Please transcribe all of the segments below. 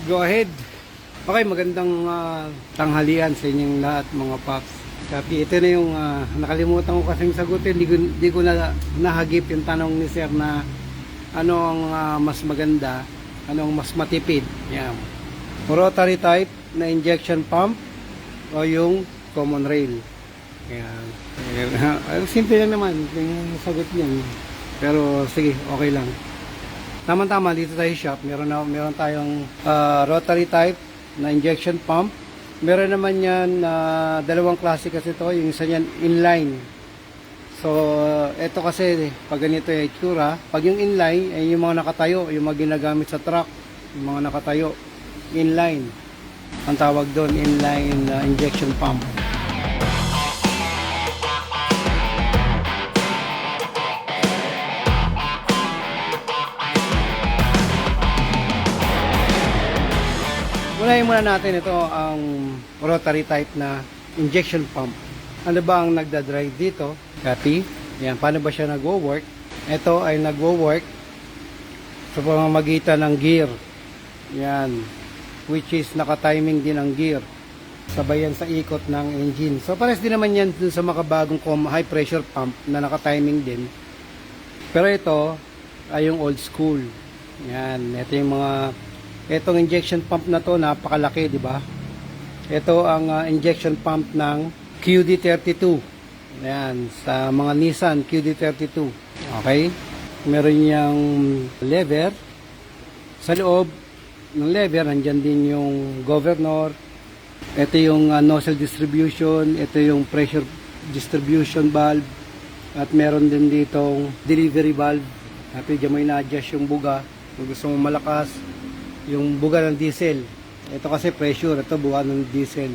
Go ahead. Okay, magandang tanghalian sa inyong lahat mga paps. Copy, ito na yung nakalimutan ko kasing sagutin. Di ko na nahagip yung tanong ni sir na ano ang mas maganda, ano ang mas matipid. Yan. Rotary type na injection pump o yung common rail. Yan. Simple lang naman yung sagot niyan. Pero sige, okay lang. Tama-tama, dito tayo shop. Meron tayong rotary type na injection pump. Meron naman yan dalawang klase kasi ito. Yung isa niyan inline. So, ito kasi pag ganito yung itsura. Pag yung inline ay yung mga nakatayo, yung mga ginagamit sa truck, yung mga nakatayo, inline. Ang tawag doon, inline injection pump. Unahin muna natin ito ang rotary type na injection pump. Ano ba ang nagda-drive dito? Copy. Yan, paano ba siya nagwo-work? Ito ay nagwo-work sa pamamagitan ng gear. Yan, which is naka-timing din ang gear. Sabayan sa ikot ng engine. So pares din naman yan dun sa makabagong high pressure pump na naka-timing din. Pero ito ay yung old school. Yan, ito yung mga itong injection pump na to, napakalaki, di ba? Ito ang injection pump ng QD32. Ayan, sa mga Nissan QD32. Okay? Meron niyang lever. Sa loob ng lever, nandyan din yung governor. Ito yung nozzle distribution. Ito yung pressure distribution valve. At meron din ditong delivery valve. At diyan mo ina-adjust yung buga. Kung gusto mo malakas, yung buga ng diesel. Ito kasi pressure, ito buga ng diesel.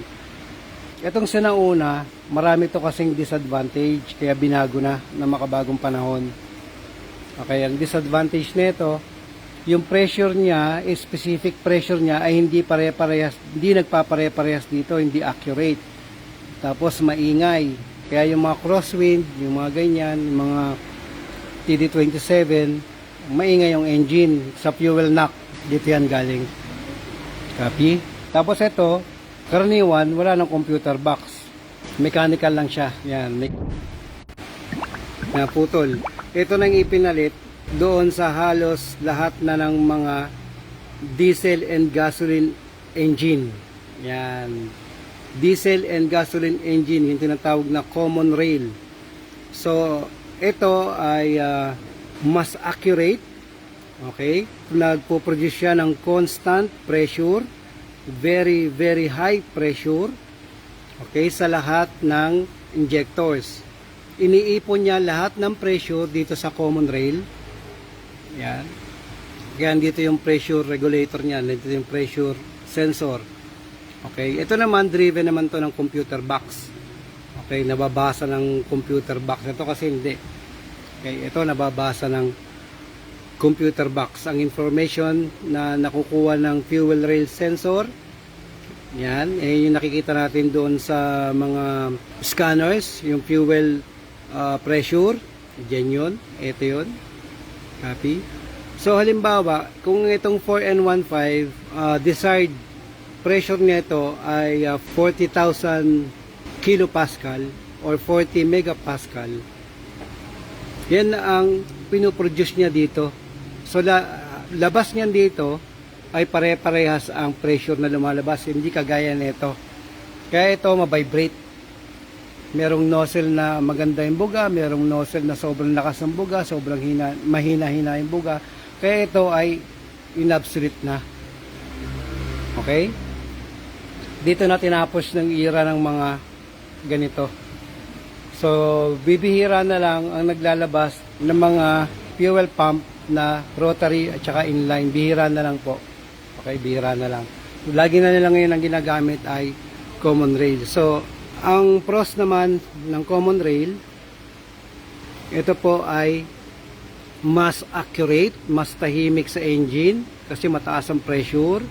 Itong sinauna, marami to kasing disadvantage, kaya binago na makabagong panahon. Okay, ang disadvantage nito, yung pressure niya, specific pressure niya ay hindi pare-parehas, hindi nagpapare-parehas dito, hindi accurate. Tapos maingay. Kaya yung mga crosswind, yung mga ganyan, yung mga TD27, maingay yung engine sa fuel knock. Dito yan galing. Copy. Tapos ito, karaniwan, wala ng computer box. Mechanical lang siya. Yan. Putol. Ito nang ipinalit doon sa halos lahat na ng mga diesel and gasoline engine. Yan. Diesel and gasoline engine, yung tinatawag na common rail. So, ito ay mas accurate. Okay? Nagpo-produce siya ng constant pressure, very very high pressure. Okay, sa lahat ng injectors. Iniipon niya lahat ng pressure dito sa common rail. Yan. Yan dito yung pressure regulator niya, dito yung pressure sensor. Okay, ito naman driven naman to ng computer box. Okay, nababasa ng computer box. Ito kasi hindi. Okay, ito nababasa ng computer box ang information na nakukuha ng fuel rail sensor. Yan, yung nakikita natin doon sa mga scanners, yung fuel pressure. Diyan yun, ito yun. Copy. So halimbawa, kung itong 4N15 desired pressure nito ay 40,000 kilopascal or 40 megapascal, yan ang pinoproduce niya dito. So, labas niyan dito ay pare-parehas ang pressure na lumalabas. Hindi kagaya nito. Kaya ito mabibrate. Merong nozzle na maganda yung buga. Merong nozzle na sobrang lakas ng buga. Sobrang mahina-hina yung buga. Kaya ito ay inabsolute na. Okay? Dito na tinapos ng era ng mga ganito. So, bibihira na lang ang naglalabas ng mga fuel pump na rotary at saka inline. Bihira na lang po. Okay, bihira na lang. Lagi na nila ngayon ang ginagamit ay common rail. So, ang pros naman ng common rail, ito po ay mas accurate, mas tahimik sa engine kasi mataas ang pressure,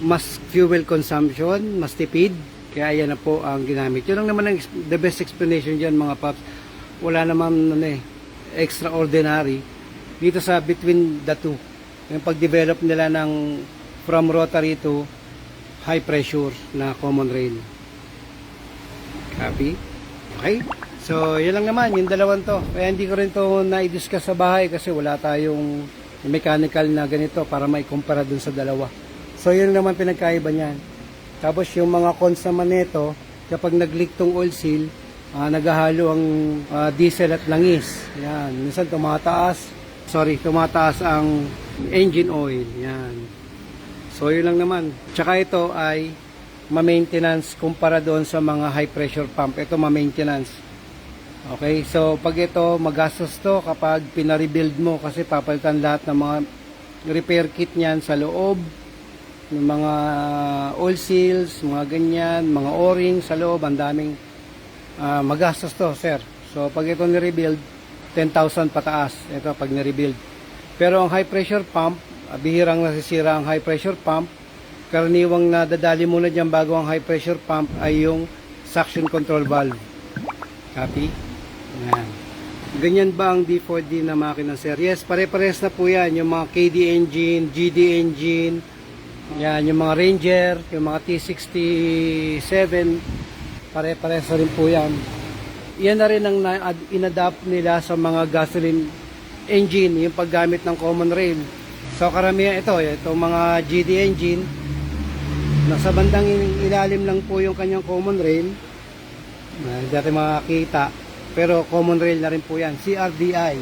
mas fuel consumption, mas tipid. Kaya yan na po ang ginamit. Yun lang naman ang the best explanation dyan mga paps. Wala naman extraordinary dito sa between the two. Yung pag-develop nila ng from rotary to high pressure na common rail. Copy? Okay? So, yun lang naman, yung dalawang to. Kaya hindi ko rin to na-discuss sa bahay kasi wala tayong mechanical na ganito para maikumpara dun sa dalawa. So, yun naman pinagkaiba niyan. Tapos, yung mga cons naman nito, kapag nag-leak tong oil seal, naghahalo ang diesel at langis. Yan. Minsan tumataas ang engine oil. Yan. So, yun lang naman. Tsaka ito ay ma-maintenance kumpara doon sa mga high pressure pump. Ito ma-maintenance. Okay, so pag ito magastos to kapag pina-rebuild mo kasi papalitan lahat ng mga repair kit niyan sa loob, ng mga oil seals, mga ganyan, mga o-ring sa loob, ang daming magastos to, sir. So pag ito ni-rebuild, 10,000 pataas. Ito pag ni-rebuild. Pero ang high pressure pump, bihirang nasisira ang high pressure pump. Karaniwang nadadali muna dyan bago ang high pressure pump ay yung suction control valve. Copy? Yan. Ganyan ba ang D4D na makina, sir? Yes, pare-pares na po yan. Yung mga KD engine, GD engine, yan, yung mga Ranger, yung mga T67, pare-pares na rin po yan. Yan na rin ang inadapt nila sa mga gasoline engine, yung paggamit ng common rail. So karamihan itong mga GD engine, nasa bandang ilalim lang po yung kanyang common rail. Hindi natin makakita. Pero common rail na rin po yan. CRDI.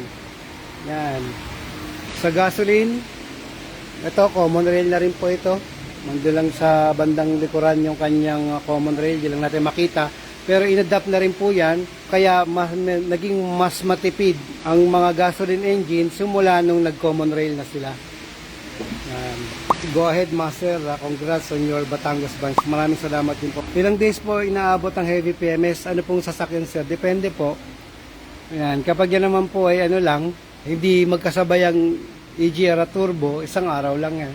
Yan. Sa gasoline, ito common rail na rin po ito. Nandun lang sa bandang likuran yung kanyang common rail. Di lang natin makita. Pero inadapt na rin po yan. Kaya naging mas matipid ang mga gasoline engine simula nung nag-common rail na sila. Go ahead, Master. Congrats on your Batangas branch. Maraming salamat din po. Ilang days po inaabot ang heavy PMS? Ano pong sasakyan, sir? Depende po. Yan. Kapag yan naman po ay ano lang, hindi magkasabay ang EGR turbo, isang araw lang yan.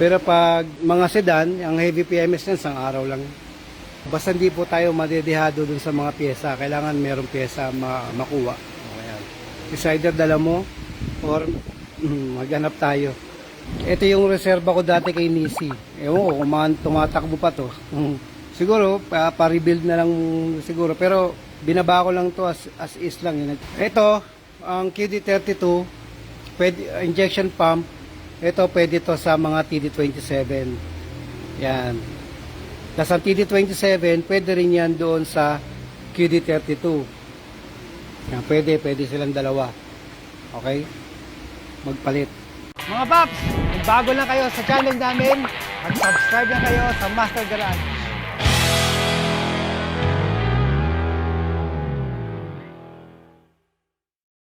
Pero pag mga sedan, ang heavy PMS yan, isang araw lang. Basta hindi po tayo madedehado dun sa mga pyesa. Kailangan merong pyesa makuha. Ayan. Is either dala mo or maghanap tayo. Ito yung reserva ko dati kay Nisi. Ewan ko kung tumatakbo pa to. Siguro, pa-rebuild na lang siguro. Pero, binaba ko lang to as is lang. Ito, ang QD32, injection pump. Ito, pwede to sa mga TD27. Yan. Tapos ang TD27, pwede rin yan doon sa QD32. Yan, pwede silang dalawa. Okay? Magpalit. Mga paps, kung bago lang kayo sa channel namin, mag-subscribe lang kayo sa Master Garage.